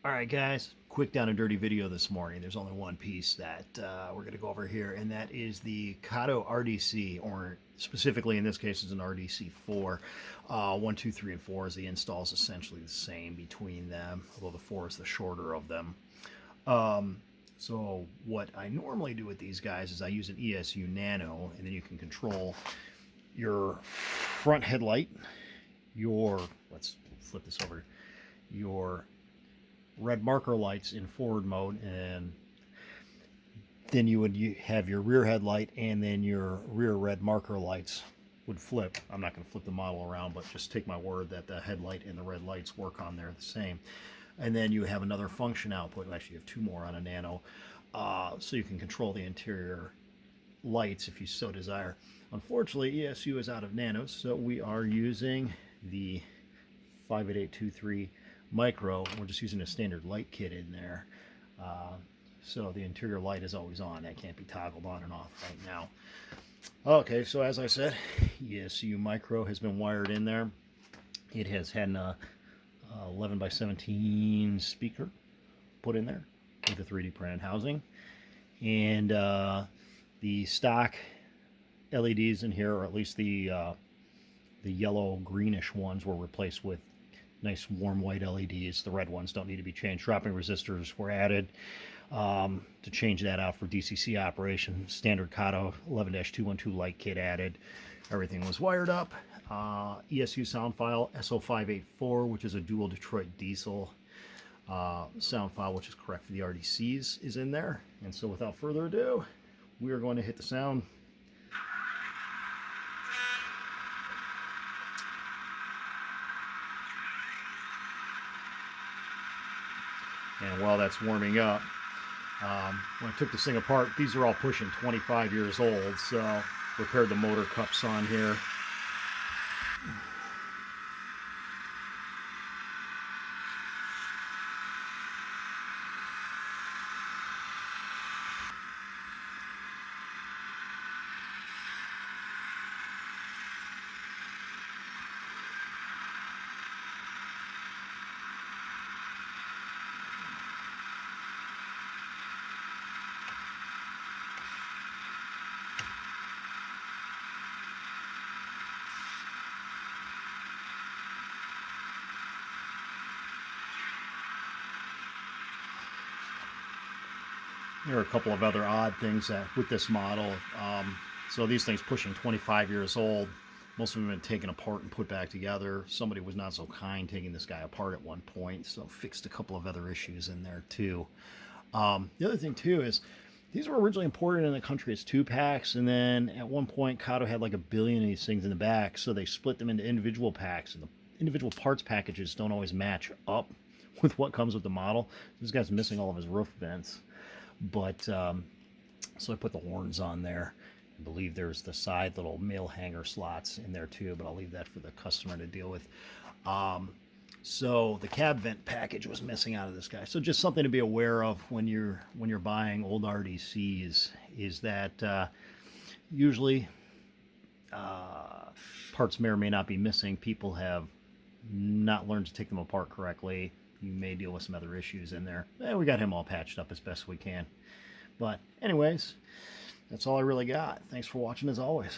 Alright guys, quick down and dirty video this morning. There's only one piece that we're going to go over here, and that is the Kato RDC, or specifically in this case it's an RDC4. 1, 2, 3, and 4 is the install is essentially the same between them, although the 4 is the shorter of them. So what I normally do with these guys is I use an ESU Nano, and then you can control your front headlight, let's flip this over, your red marker lights in forward mode, and then you would have your rear headlight, and then your rear red marker lights would flip. I'm not going to flip the model around, but just take my word that the headlight and the red lights work on there the same. And then you have another function output. Actually, you have two more on a Nano, so you can control the interior lights if you so desire. Unfortunately, ESU is out of Nanos, so we are using the 58823 micro. We're just using a standard light kit in there, so the interior light is always on. That can't be toggled on and off right now. Okay, so as I said, ESU micro has been wired in there. It has had an 11 by 17 speaker put in there with a 3D printed housing, and the stock LEDs in here, or at least the yellow greenish ones, were replaced with nice warm white LEDs. The red ones don't need to be changed. Dropping resistors were added to change that out for DCC operation. Standard Kato 11-212 light kit added. Everything was wired up. ESU sound file SO584, which is a dual Detroit diesel sound file, which is correct for the RDCs, is in there. And so without further ado, we are going to hit the sound. And while that's warming up, when I took this thing apart, these are all pushing 25 years old, so repaired the motor cups on here. There are a couple of other odd things with this model. So these things pushing 25 years old. Most of them have been taken apart and put back together. Somebody was not so kind taking this guy apart at one point, so fixed a couple of other issues in there too. The other thing too is these were originally imported in the country as 2-packs, and then at one point Kato had like 1 billion of these things in the back, so they split them into individual packs, and the individual parts packages don't always match up with what comes with the model. This guy's missing all of his roof vents. But so I put the horns on there. I believe there's the side little mail hanger slots in there too, but I'll leave that for the customer to deal with. So the cab vent package was missing out of this guy. So just something to be aware of when you're buying old RDCs, is that usually parts may or may not be missing. People have not learned to take them apart correctly. You may deal with some other issues in there. We got him all patched up as best we can. But anyways, that's all I really got. Thanks for watching as always.